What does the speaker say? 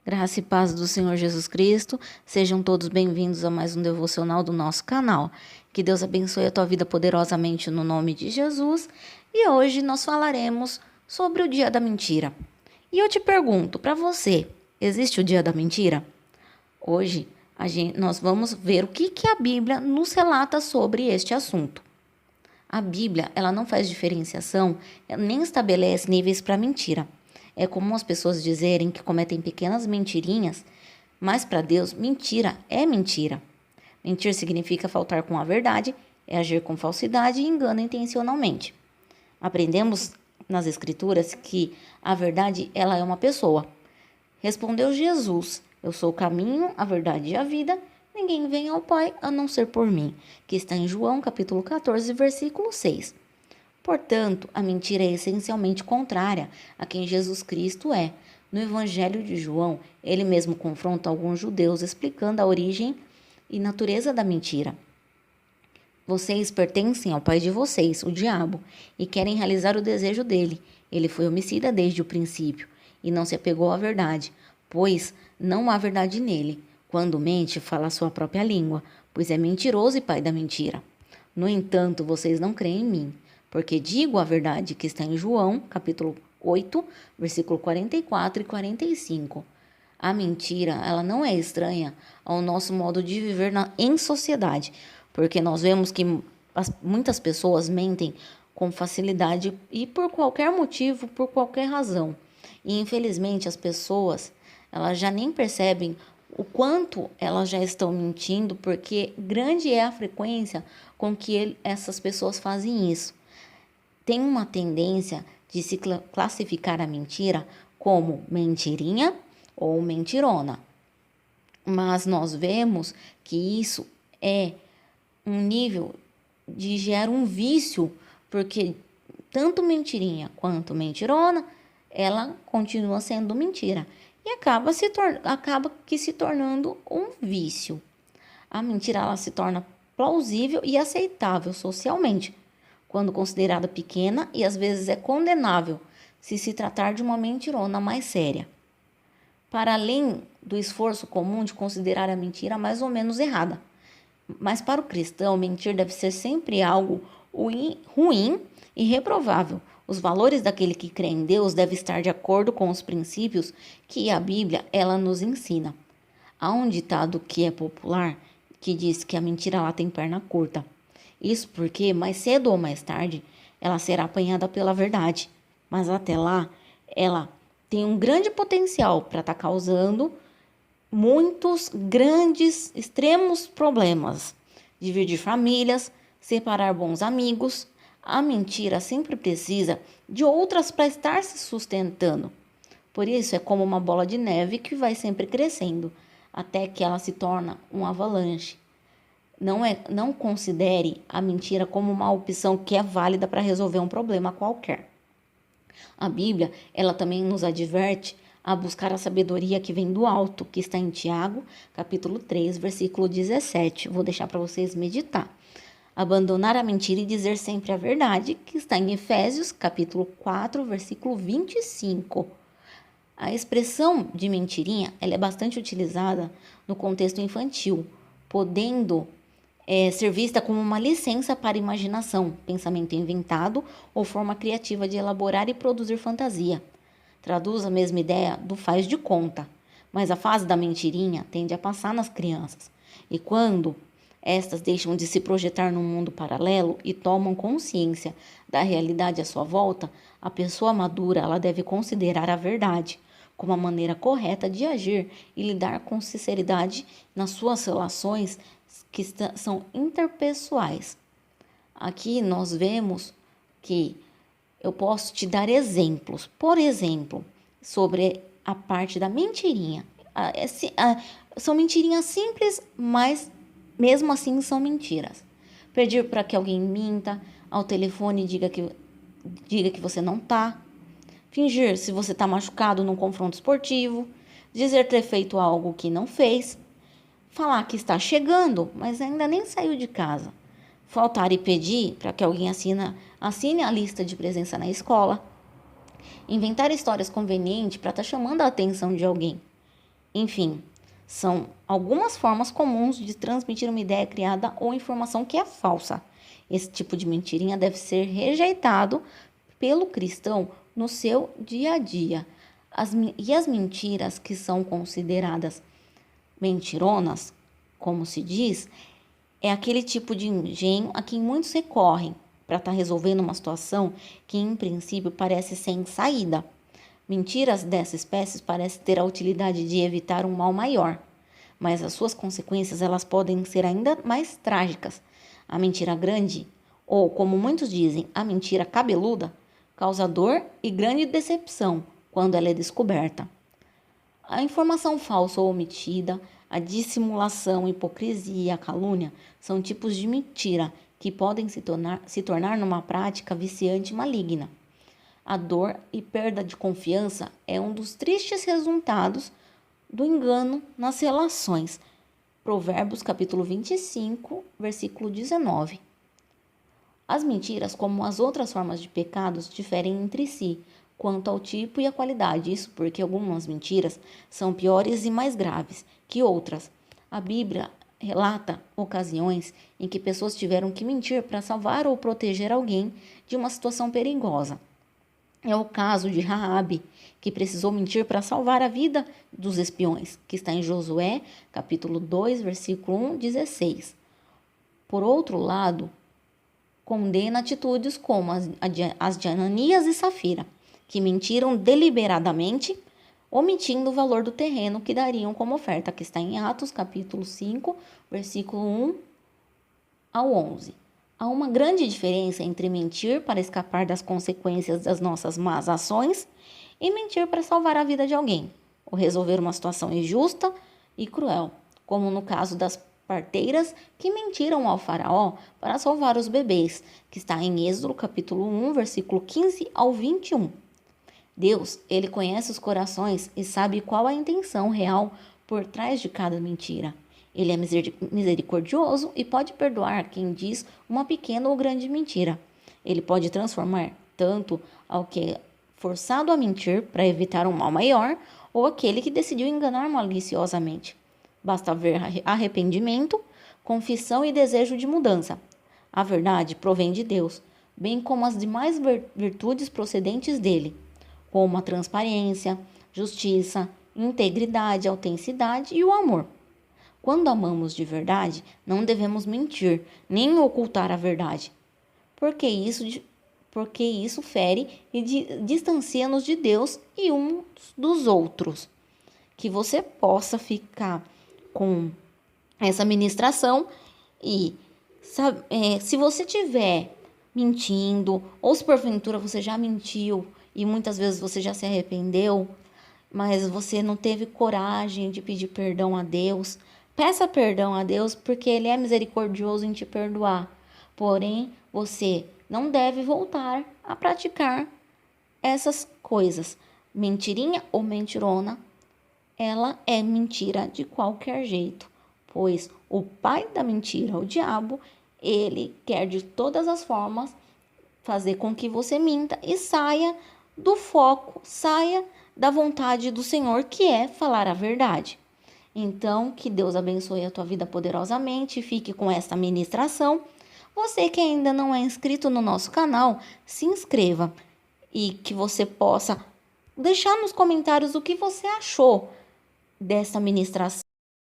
Graça e paz do Senhor Jesus Cristo, sejam todos bem-vindos a mais um devocional do nosso canal. Que Deus abençoe a tua vida poderosamente no nome de Jesus. E hoje nós falaremos sobre o dia da mentira. E eu te pergunto, para você, existe o dia da mentira? Hoje nós vamos ver o que a Bíblia nos relata sobre este assunto. A Bíblia, ela não faz diferenciação, nem estabelece níveis para mentira. É comum as pessoas dizerem que cometem pequenas mentirinhas, mas para Deus, mentira é mentira. Mentir significa faltar com a verdade, é agir com falsidade e engano intencionalmente. Aprendemos nas Escrituras que a verdade, ela é uma pessoa. Respondeu Jesus: eu sou o caminho, a verdade e a vida. Ninguém vem ao Pai a não ser por mim, que está em João capítulo 14, versículo 6. Portanto, a mentira é essencialmente contrária a quem Jesus Cristo é. No Evangelho de João, ele mesmo confronta alguns judeus explicando a origem e natureza da mentira. Vocês pertencem ao pai de vocês, o diabo, e querem realizar o desejo dele. Ele foi homicida desde o princípio e não se apegou à verdade, pois não há verdade nele. Quando mente, fala a sua própria língua, pois é mentiroso e pai da mentira. No entanto, vocês não creem em mim, porque digo a verdade que está em João, capítulo 8, versículo 44 e 45. A mentira, ela não é estranha ao nosso modo de viver em sociedade, porque nós vemos que muitas pessoas mentem com facilidade e por qualquer motivo, por qualquer razão. E infelizmente as pessoas, elas já nem percebem o quanto elas já estão mentindo, porque grande é a frequência com que essas pessoas fazem isso. Tem uma tendência de se classificar a mentira como mentirinha ou mentirona. Mas nós vemos que isso é um nível de gerar um vício, porque tanto mentirinha quanto mentirona, ela continua sendo mentira. E acaba se tornando um vício. A mentira, ela se torna plausível e aceitável socialmente, quando considerada pequena, e às vezes é condenável se tratar de uma mentirona mais séria. Para além do esforço comum de considerar a mentira mais ou menos errada. Mas para o cristão, mentir deve ser sempre algo ruim e reprovável. Os valores daquele que crê em Deus devem estar de acordo com os princípios que a Bíblia ela nos ensina. Há um ditado que é popular que diz que a mentira ela tem perna curta. Isso porque mais cedo ou mais tarde ela será apanhada pela verdade. Mas até lá ela tem um grande potencial para estar causando muitos grandes, extremos problemas. Dividir famílias, separar bons amigos. A mentira sempre precisa de outras para estar se sustentando. Por isso é como uma bola de neve que vai sempre crescendo, até que ela se torna um avalanche. Não considere a mentira como uma opção que é válida para resolver um problema qualquer. A Bíblia, ela também nos adverte a buscar a sabedoria que vem do alto, que está em Tiago, capítulo 3, versículo 17. Vou deixar para vocês meditar. Abandonar a mentira e dizer sempre a verdade, que está em Efésios, capítulo 4, versículo 25. A expressão de mentirinha, ela é bastante utilizada no contexto infantil, podendo ser vista como uma licença para imaginação, pensamento inventado ou forma criativa de elaborar e produzir fantasia. Traduz a mesma ideia do faz de conta, mas a fase da mentirinha tende a passar nas crianças. E quando estas deixam de se projetar num mundo paralelo e tomam consciência da realidade à sua volta, a pessoa madura ela deve considerar a verdade como a maneira correta de agir e lidar com sinceridade nas suas relações que são interpessoais. Aqui nós vemos que eu posso te dar exemplos. Por exemplo, sobre a parte da mentirinha. São mentirinhas simples, mas mesmo assim são mentiras. Pedir para que alguém minta ao telefone e diga que você não está. Fingir se você está machucado num confronto esportivo. Dizer ter feito algo que não fez. Falar que está chegando, mas ainda nem saiu de casa. Faltar e pedir para que alguém assine a lista de presença na escola. Inventar histórias convenientes para estar chamando a atenção de alguém. Enfim, são algumas formas comuns de transmitir uma ideia criada ou informação que é falsa. Esse tipo de mentirinha deve ser rejeitado pelo cristão no seu dia a dia. As mentiras que são consideradas mentironas, como se diz, é aquele tipo de engenho a quem muitos recorrem para estar resolvendo uma situação que, em princípio, parece sem saída. Mentiras dessa espécie parecem ter a utilidade de evitar um mal maior, mas as suas consequências elas podem ser ainda mais trágicas. A mentira grande, ou como muitos dizem, a mentira cabeluda, causa dor e grande decepção quando ela é descoberta. A informação falsa ou omitida, a dissimulação, a hipocrisia e a calúnia são tipos de mentira que podem se tornar numa prática viciante e maligna. A dor e perda de confiança é um dos tristes resultados do engano nas relações. Provérbios capítulo 25, versículo 19. As mentiras, como as outras formas de pecados, diferem entre si quanto ao tipo e à qualidade. Isso porque algumas mentiras são piores e mais graves que outras. A Bíblia relata ocasiões em que pessoas tiveram que mentir para salvar ou proteger alguém de uma situação perigosa. É o caso de Raabe, que precisou mentir para salvar a vida dos espiões, que está em Josué, capítulo 2, versículo 1, 16. Por outro lado, condena atitudes como as de Ananias e Safira, que mentiram deliberadamente, omitindo o valor do terreno que dariam como oferta, que está em Atos, capítulo 5, versículo 1 ao 11. Há uma grande diferença entre mentir para escapar das consequências das nossas más ações e mentir para salvar a vida de alguém, ou resolver uma situação injusta e cruel, como no caso das parteiras que mentiram ao faraó para salvar os bebês, que está em Êxodo capítulo 1, versículo 15 ao 21. Deus, ele conhece os corações e sabe qual a intenção real por trás de cada mentira. Ele é misericordioso e pode perdoar quem diz uma pequena ou grande mentira. Ele pode transformar tanto ao que é forçado a mentir para evitar um mal maior, ou aquele que decidiu enganar maliciosamente. Basta haver arrependimento, confissão e desejo de mudança. A verdade provém de Deus, bem como as demais virtudes procedentes dele, como a transparência, justiça, integridade, autenticidade e o amor. Quando amamos de verdade, não devemos mentir, nem ocultar a verdade, porque isso fere e distancia-nos de Deus e uns dos outros. Que você possa ficar com essa ministração e se você estiver mentindo, ou se porventura você já mentiu e muitas vezes você já se arrependeu, mas você não teve coragem de pedir perdão a Deus, peça perdão a Deus, porque Ele é misericordioso em te perdoar. Porém, você não deve voltar a praticar essas coisas. Mentirinha ou mentirona, ela é mentira de qualquer jeito, pois o pai da mentira, o diabo, ele quer de todas as formas fazer com que você minta e saia do foco, saia da vontade do Senhor, que é falar a verdade. Então, que Deus abençoe a tua vida poderosamente, fique com esta ministração. Você que ainda não é inscrito no nosso canal, se inscreva e que você possa deixar nos comentários o que você achou dessa ministração.